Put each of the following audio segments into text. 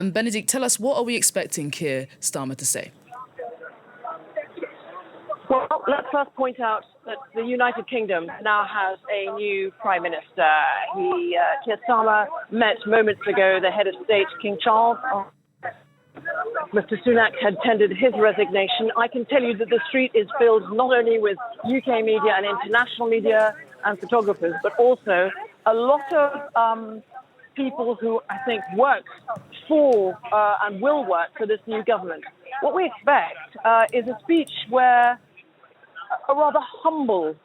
And Benedict, tell us, what are we expecting Keir Starmer to say? Well, let's first point out that the United Kingdom now has a new Prime Minister. Keir Starmer met moments ago the head of state, King Charles. Mr. Sunak had tendered his resignation. I can tell you that the street is filled not only with UK media and international media and photographers, but also a lot of people who I think work for and will work for this new government. What we expect is a speech where a rather humble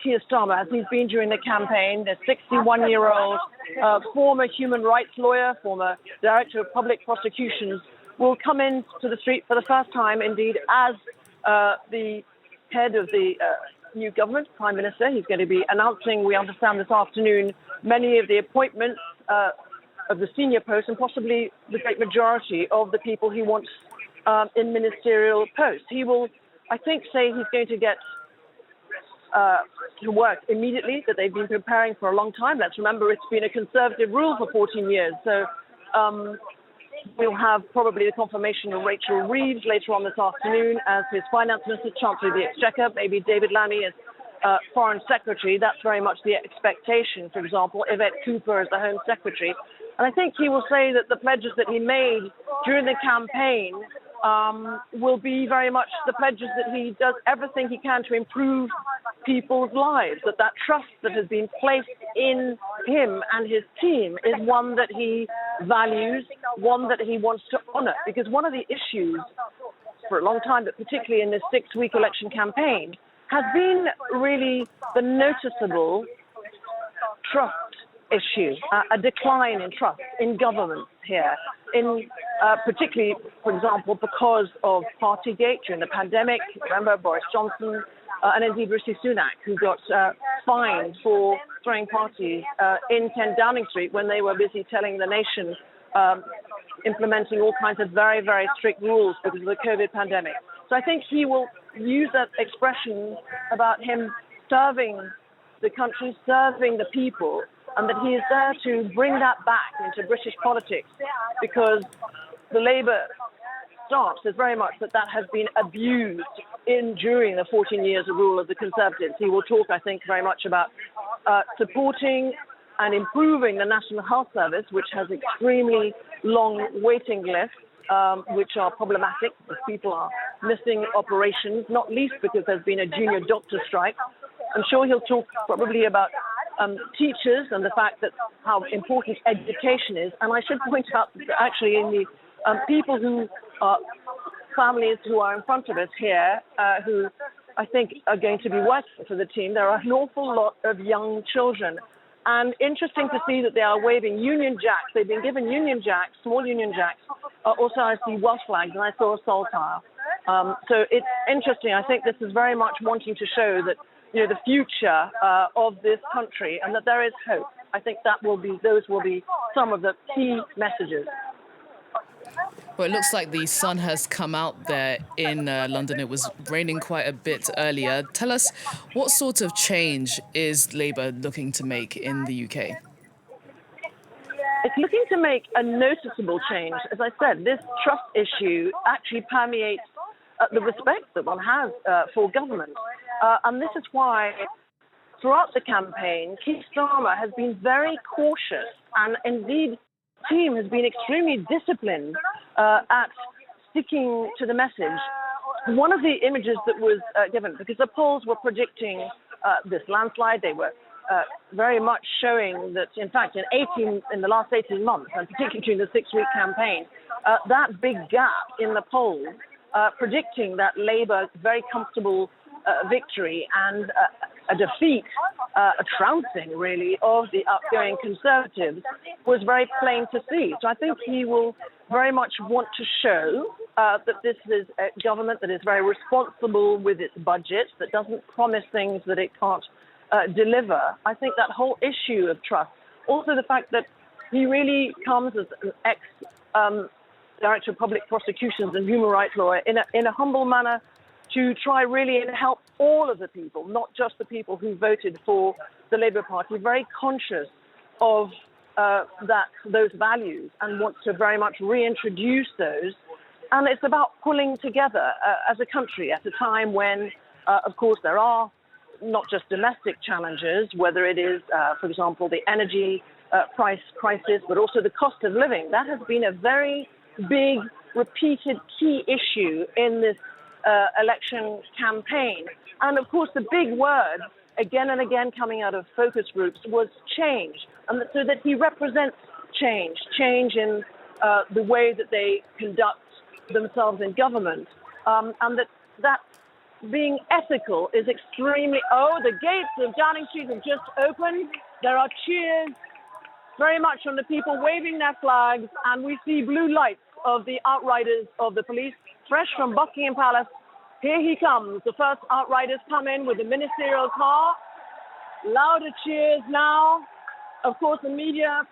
Keir Starmer, as he's been during the campaign, the 61-year-old former human rights lawyer, former director of public prosecutions, will come into the street for the first time, indeed, as the head of the new government, Prime Minister. He's going to be announcing, we understand this afternoon, many of the appointments of the senior posts and possibly the great majority of the people he wants in ministerial posts. He will, I think, say he's going to get to work immediately, that they've been preparing for a long time. Let's remember it's been a Conservative rule for 14 years. So we'll have probably the confirmation of Rachel Reeves later on this afternoon as his finance minister, Chancellor of the Exchequer, maybe David Lammy as foreign secretary. That's very much the expectation. For example, Yvette Cooper as the home secretary. And I think he will say that the pledges that he made during the campaign will be very much the pledges that he does everything he can to improve people's lives, that trust that has been placed in him and his team is one that he values, one that he wants to honour. Because one of the issues for a long time, but particularly in this 6-week election campaign, has been really the noticeable trust issue, a decline in trust in government here, particularly, for example, because of Partygate during the pandemic. Remember Boris Johnson and indeed Rishi Sunak, who got fined for throwing parties in 10 Downing Street when they were busy telling the nation, implementing all kinds of very, very strict rules because of the COVID pandemic. So I think he will use that expression about him serving the country, serving the people, and that he is there to bring that back into British politics, because the Labour stance is very much that has been abused during the 14 years of rule of the Conservatives. He will talk, I think, very much about supporting and improving the National Health Service, which has extremely long waiting lists, which are problematic, because people are missing operations, not least because there's been a junior doctor strike. I'm sure he'll talk probably about teachers and the fact that how important education is. And I should point out that actually in the people who are families who are in front of us here, who I think are going to be working for the team, there are an awful lot of young children. And interesting to see that they are waving Union Jacks. They've been given Union Jacks, small Union Jacks. Also, I see Welsh flags and I saw a saltire. So it's interesting. I think this is very much wanting to show that, you know, the future of this country and that there is hope. I think those will be some of the key messages. Well, it looks like the sun has come out there in London. It was raining quite a bit earlier. Tell us, what sort of change is Labour looking to make in the UK? It's looking to make a noticeable change. As I said, this trust issue actually permeates the respect that one has for government. And this is why throughout the campaign, Keir Starmer has been very cautious, and indeed the team has been extremely disciplined at sticking to the message. One of the images that was given, because the polls were predicting this landslide, they were very much showing that, in fact, in the last 18 months, and particularly during the 6-week campaign, that big gap in the polls, predicting that Labour very comfortable victory and a defeat, a trouncing really of the outgoing Conservatives, was very plain to see. So I think he will very much want to show that this is a government that is very responsible with its budget, that doesn't promise things that it can't deliver. I think that whole issue of trust, also the fact that he really comes as an ex-director of public prosecutions and human rights lawyer in a humble manner to try really and help all of the people, not just the people who voted for the Labour Party, very conscious of those values and wants to very much reintroduce those. And it's about pulling together as a country at a time when, of course, there are not just domestic challenges, whether it is, for example, the energy price crisis, but also the cost of living. That has been a very big, repeated key issue in this election campaign. And of course, the big word again and again coming out of focus groups was change. And so that he represents change in the way that they conduct themselves in government. And that being ethical is extremely, the gates of Downing Street have just opened. There are cheers very much from the people waving their flags, and we see blue lights of the outriders of the police, fresh from Buckingham Palace. Here he comes. The first outriders come in with the ministerial car. Louder cheers now. Of course, the media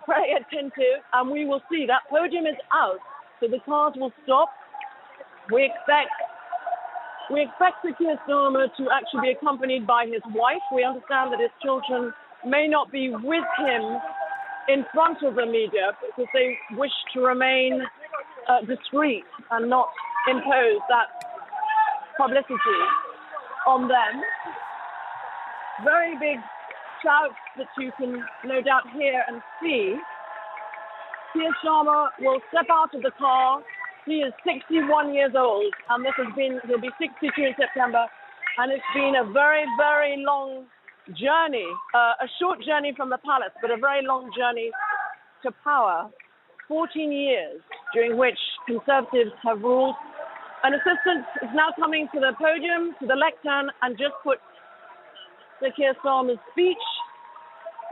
very attentive, and we will see that podium is out, so the cars will stop. We expect Sir Keir Starmer to actually be accompanied by his wife. We understand that his children may not be with him in front of the media because they wish to remain discreet and not impose that publicity on them. Very big shouts that you can no doubt hear and see. Keir Starmer will step out of the car. He is 61 years old, and he'll be 62 in September, and it's been a very, very long journey, a short journey from the palace, but a very long journey to power. 14 years during which Conservatives have ruled. An assistant is now coming to the podium, to the lectern, and just put Sir Keir Starmer's speech.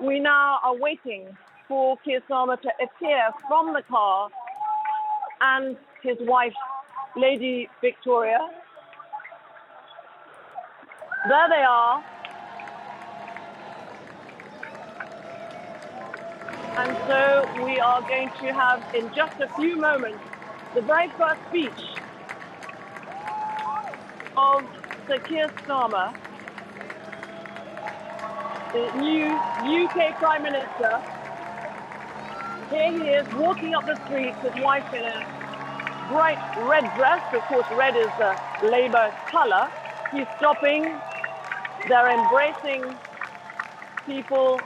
We now are waiting for Keir Starmer to appear from the car and his wife, Lady Victoria. There they are. And so we are going to have, in just a few moments, the very first speech of Sir Keir Starmer, the new UK Prime Minister. Here he is, walking up the street, his wife in a bright red dress. Of course, red is the Labour colour. He's stopping. They're embracing people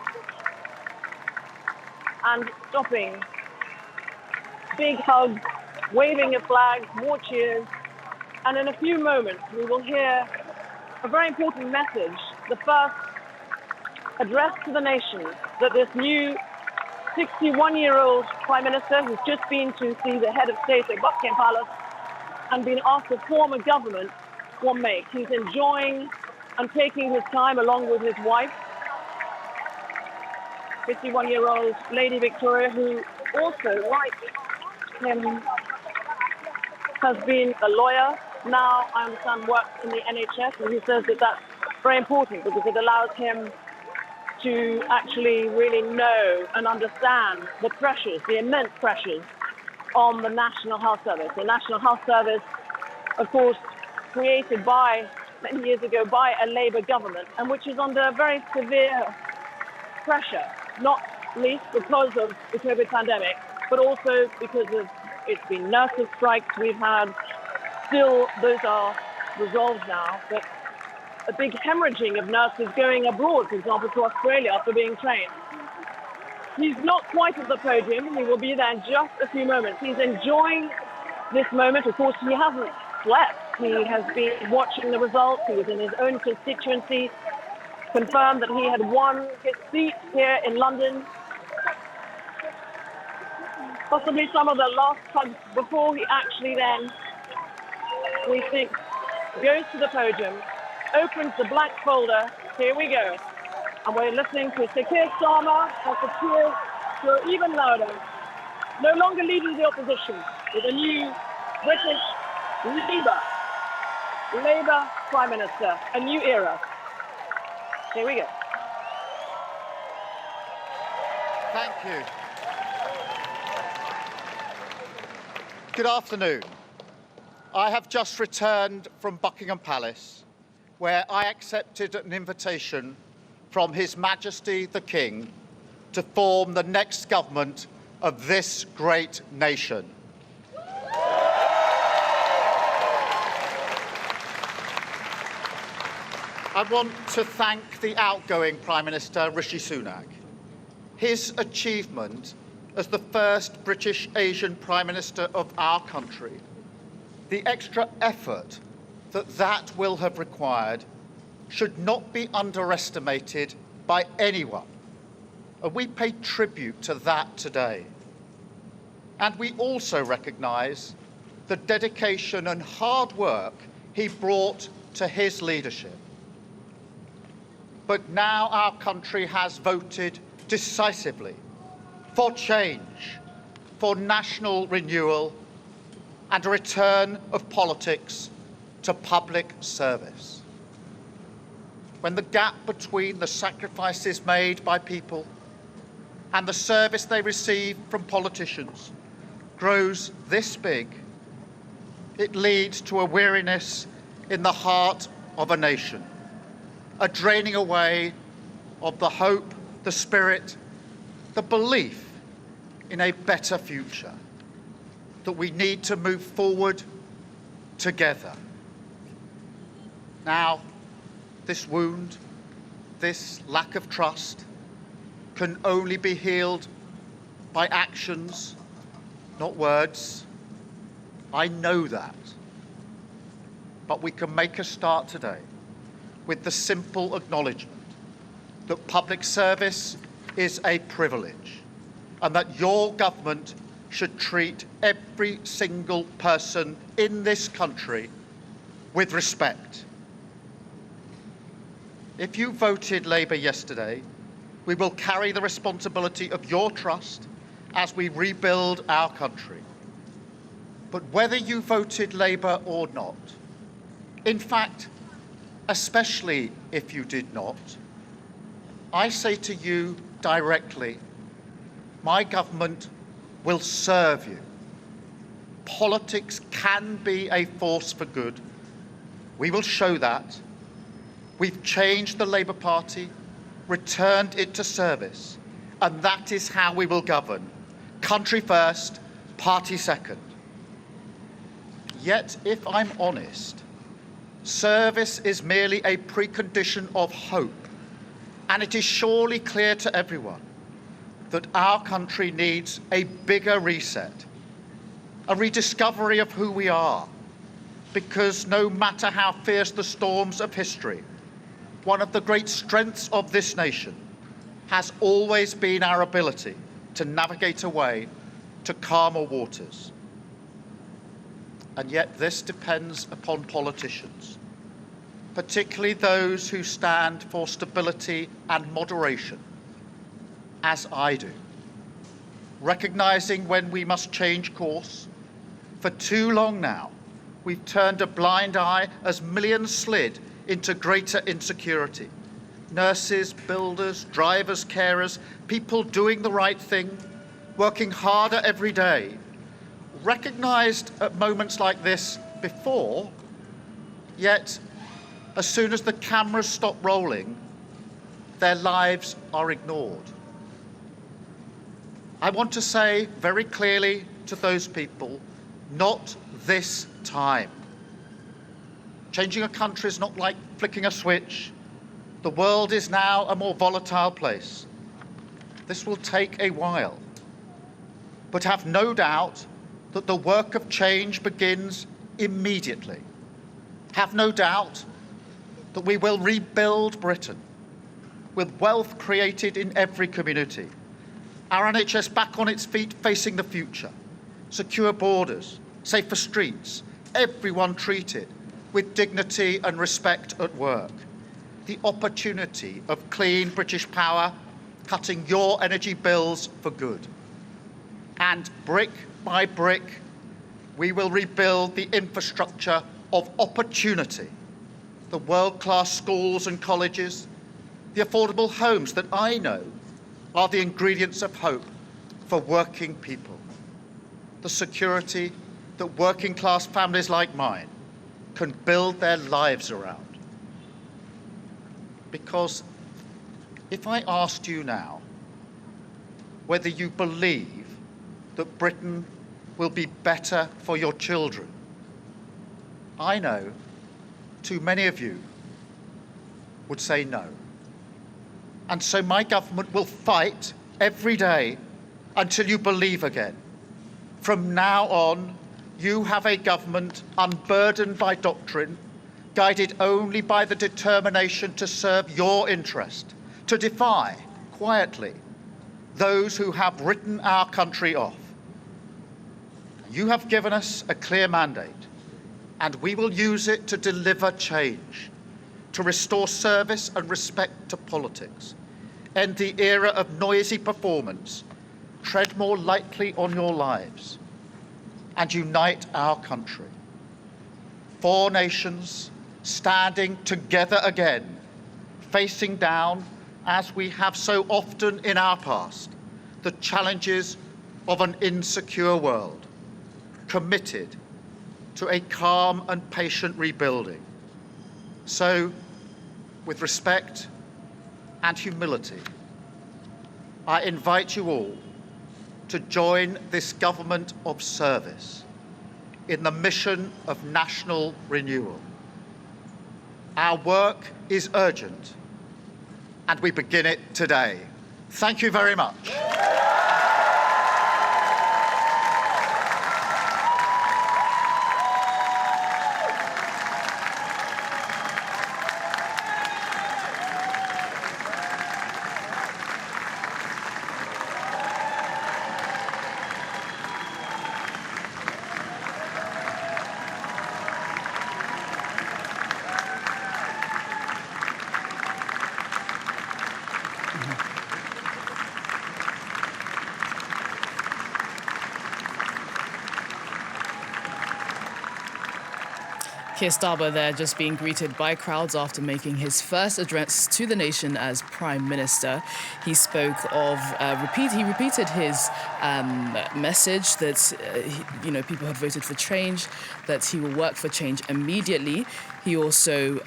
and stopping. Big hugs, waving a flag, more cheers. And in a few moments, we will hear a very important message, the first address to the nation that this new 61-year-old Prime Minister, who's just been to see the head of state at Buckingham Palace and been asked to form a government, will make. He's enjoying and taking his time along with his wife, 51-year-old Lady Victoria, who also, like him, has been a lawyer. Now, I understand, works in the NHS, and he says that that's very important because it allows him to actually really know and understand the pressures, the immense pressures on the National Health Service. The National Health Service, of course, created many years ago by a Labour government, and which is under very severe pressure, not least because of the COVID pandemic, but also because of it's been nurses' strikes we've had. Still, those are resolved now, but a big hemorrhaging of nurses going abroad, for example, to Australia after being trained. He's not quite at the podium. He will be there in just a few moments. He's enjoying this moment. Of course, he hasn't slept. He has been watching the results. He was in his own constituency, confirmed that he had won his seat here in London. Possibly some of the last hugs before he actually then, we think, goes to the podium, opens the black folder. Here we go. And we're listening to Sir Keir Starmer as the cheers grow even louder. No longer leading the opposition with a new British Labour Prime Minister, a new era. Here we go. Thank you. Good afternoon. I have just returned from Buckingham Palace, where I accepted an invitation from His Majesty the King to form the next government of this great nation. I want to thank the outgoing Prime Minister, Rishi Sunak. His achievement as the first British Asian Prime Minister of our country, the extra effort that will have required should not be underestimated by anyone. And we pay tribute to that today. And we also recognise the dedication and hard work he brought to his leadership. But now our country has voted decisively for change, for national renewal, and a return of politics to public service. When the gap between the sacrifices made by people and the service they receive from politicians grows this big, it leads to a weariness in the heart of a nation, a draining away of the hope, the spirit, the belief in a better future, that we need to move forward together. Now, this wound, this lack of trust, can only be healed by actions, not words. I know that. But we can make a start today with the simple acknowledgement that public service is a privilege and that your government should treat every single person in this country with respect. If you voted Labour yesterday, we will carry the responsibility of your trust as we rebuild our country. But whether you voted Labour or not, in fact, especially if you did not, I say to you directly, my government will serve you. Politics can be a force for good. We will show that. We've changed the Labour Party, returned it to service, and that is how we will govern. Country first, party second. Yet, if I'm honest, service is merely a precondition of hope, and it is surely clear to everyone that our country needs a bigger reset, a rediscovery of who we are, because no matter how fierce the storms of history, one of the great strengths of this nation has always been our ability to navigate a way to calmer waters. And yet this depends upon politicians, particularly those who stand for stability and moderation, as I do, recognising when we must change course. For too long now, we've turned a blind eye as millions slid into greater insecurity. Nurses, builders, drivers, carers, people doing the right thing, working harder every day, recognised at moments like this before, yet as soon as the cameras stop rolling, their lives are ignored. I want to say very clearly to those people, not this time. Changing a country is not like flicking a switch. The world is now a more volatile place. This will take a while. But have no doubt that the work of change begins immediately. Have no doubt that we will rebuild Britain with wealth created in every community, our NHS back on its feet facing the future, secure borders, safer streets, everyone treated with dignity and respect at work, the opportunity of clean British power cutting your energy bills for good. And brick by brick, we will rebuild the infrastructure of opportunity, the world-class schools and colleges, the affordable homes that I know are the ingredients of hope for working people, the security that working-class families like mine can build their lives around. Because if I asked you now, whether you believe that Britain will be better for your children. I know too many of you would say no. And so my government will fight every day until you believe again. From now on, you have a government unburdened by doctrine, guided only by the determination to serve your interest, to defy, quietly, those who have written our country off. You have given us a clear mandate, and we will use it to deliver change, to restore service and respect to politics, end the era of noisy performance, tread more lightly on your lives, and unite our country. 4 nations standing together again, facing down, as we have so often in our past, the challenges of an insecure world, committed to a calm and patient rebuilding. So, with respect and humility, I invite you all to join this government of service in the mission of national renewal. Our work is urgent, and we begin it today. Thank you very much. Keir Starmer there just being greeted by crowds after making his first address to the nation as Prime Minister. He spoke of, he repeated his message that, people had voted for change, that he will work for change immediately. He also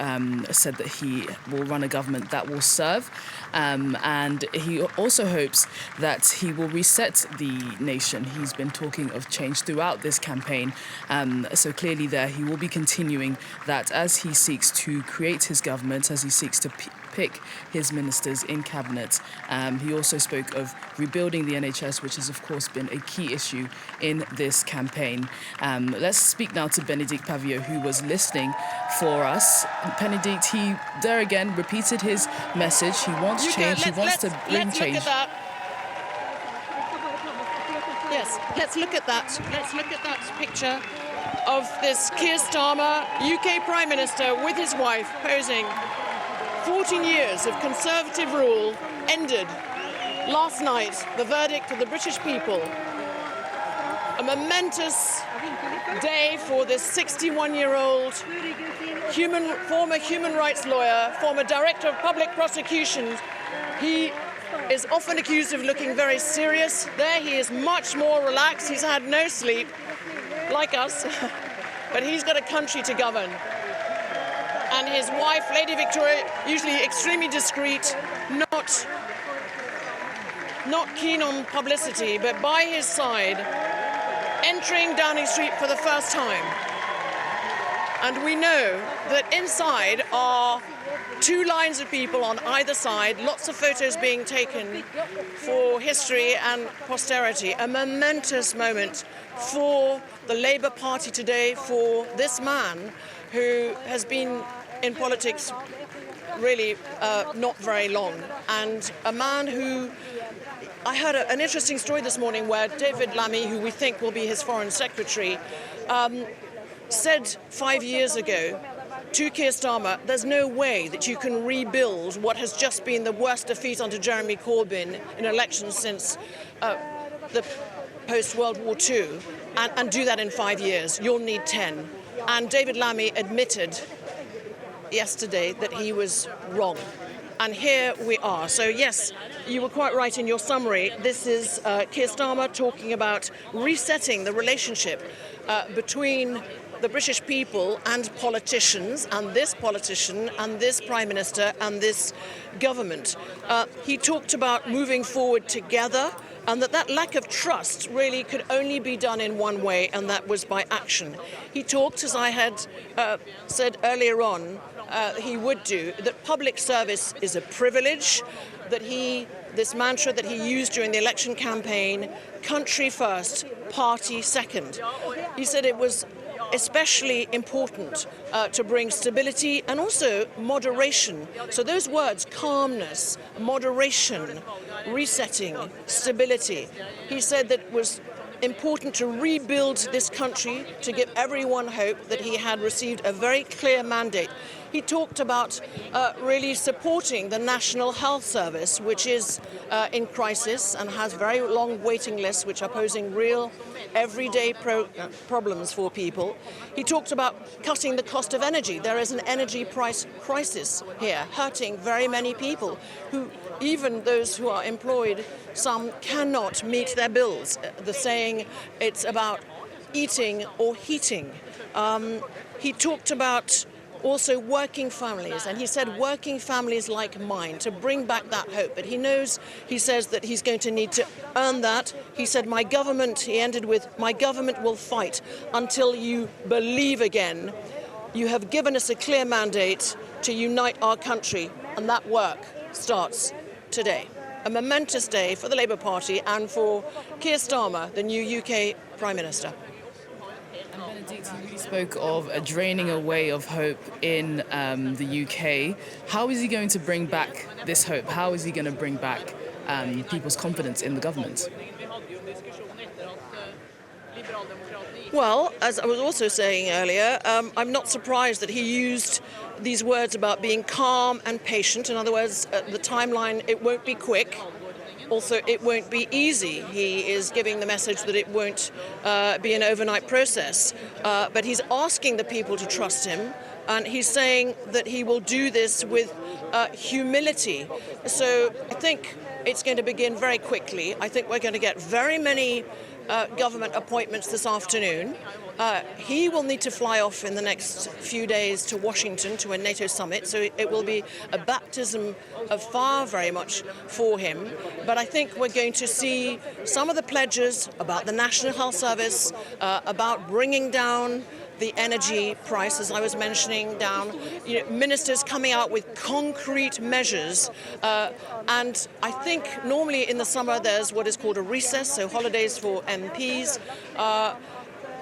said that he will run a government that will serve, and he also hopes that he will reset the nation. He's been talking of change throughout this campaign, so clearly there he will be continuing that as he seeks to create his government, as he seeks to pick his ministers in cabinet. He also spoke of rebuilding the NHS, which has of course been a key issue in this campaign. Let's speak now to Bénédicte Paviot, who was listening for us. Bénédicte, he there again repeated his message. He wants change. He wants to bring change. Yes, let's look at that. Let's look at that picture of this Keir Starmer, UK Prime Minister, with his wife posing. 14 years of Conservative rule ended last night, the verdict of the British people. A momentous day for this 61-year-old former human rights lawyer, former director of public prosecutions. He is often accused of looking very serious. There he is much more relaxed. He's had no sleep, like us, but he's got a country to govern. And his wife, Lady Victoria, usually extremely discreet, not keen on publicity, but by his side, entering Downing Street for the first time. And we know that inside are 2 lines of people on either side, lots of photos being taken for history and posterity. A momentous moment for the Labour Party today, for this man who has been in politics really not very long, and a man who, I heard an interesting story this morning where David Lammy, who we think will be his foreign secretary, said 5 years ago to Keir Starmer, there's no way that you can rebuild what has just been the worst defeat under Jeremy Corbyn in elections since the post-World War II, and do that in 5 years. You'll need 10. And David Lammy admitted yesterday that he was wrong. And here we are. So yes, you were quite right in your summary. This is Keir Starmer talking about resetting the relationship between the British people and politicians, and this politician and this Prime Minister and this government. He talked about moving forward together and that lack of trust really could only be done in one way, and that was by action. He talked, as I had said earlier on, he would do, that public service is a privilege, that this mantra that he used during the election campaign, country first, party second. He said it was especially important to bring stability and also moderation. So those words, calmness, moderation, resetting, stability, he said that it was important to rebuild this country, to give everyone hope, that he had received a very clear mandate. He talked about really supporting the National Health Service, which is in crisis and has very long waiting lists, which are posing real everyday problems for people. He talked about cutting the cost of energy. There is an energy price crisis here, hurting very many people who, even those who are employed, some cannot meet their bills. The saying, it's about eating or heating. He talked about also working families, and he said working families like mine, to bring back that hope. But he knows, he says, that he's going to need to earn that. He said, my government, he ended with, my government will fight until you believe again. You have given us a clear mandate to unite our country, and that work starts today. A momentous day for the Labour Party and for Keir Starmer, the new UK Prime Minister. And Bénédicte, you really spoke of a draining away of hope in the UK. How is he going to bring back this hope? How is he going to bring back people's confidence in the government? Well, as I was also saying earlier, I'm not surprised that he used these words about being calm and patient. In other words, the timeline, it won't be quick. Also, it won't be easy. He is giving the message that it won't be an overnight process. But he's asking the people to trust him, and he's saying that he will do this with humility. So I think it's going to begin very quickly. I think we're going to get very many government appointments this afternoon. He will need to fly off in the next few days to Washington to a NATO summit, so it will be a baptism of fire very much for him. But I think we're going to see some of the pledges about the National Health Service, about bringing down the energy price, as I was mentioning, down, ministers coming out with concrete measures. And I think normally in the summer there's what is called a recess, so holidays for MPs.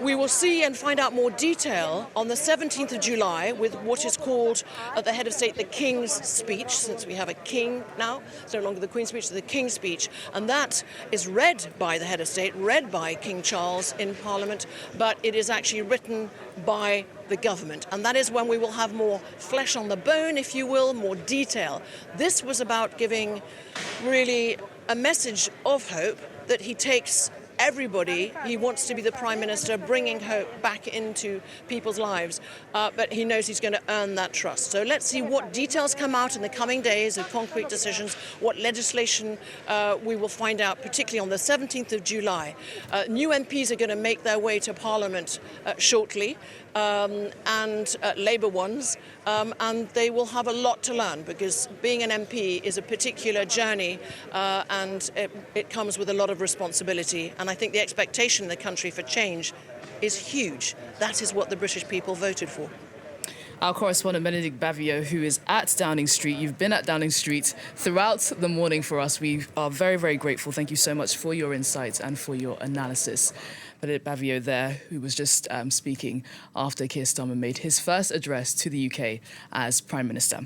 We will see and find out more detail on the 17th of July with what is called at the head of state the King's Speech, since we have a king now. It's no longer the Queen's Speech, it's the King's Speech. And that is read by the head of state, read by King Charles in Parliament, but it is actually written by the government. And that is when we will have more flesh on the bone, if you will, more detail. This was about giving really a message of hope that he takes everybody. He wants to be the Prime Minister, bringing hope back into people's lives, but he knows he's going to earn that trust. So let's see what details come out in the coming days of concrete decisions, what legislation we will find out, particularly on the 17th of July. New MPs are going to make their way to Parliament shortly, and Labour ones, and they will have a lot to learn, because being an MP is a particular journey, and it comes with a lot of responsibility. And I think the expectation in the country for change is huge. That is what the British people voted for. Our correspondent, Bénédicte Paviot, who is at Downing Street. You've been at Downing Street throughout the morning for us. We are very, very grateful. Thank you so much for your insights and for your analysis. Bénédicte Paviot there, who was just speaking after Keir Starmer made his first address to the UK as Prime Minister.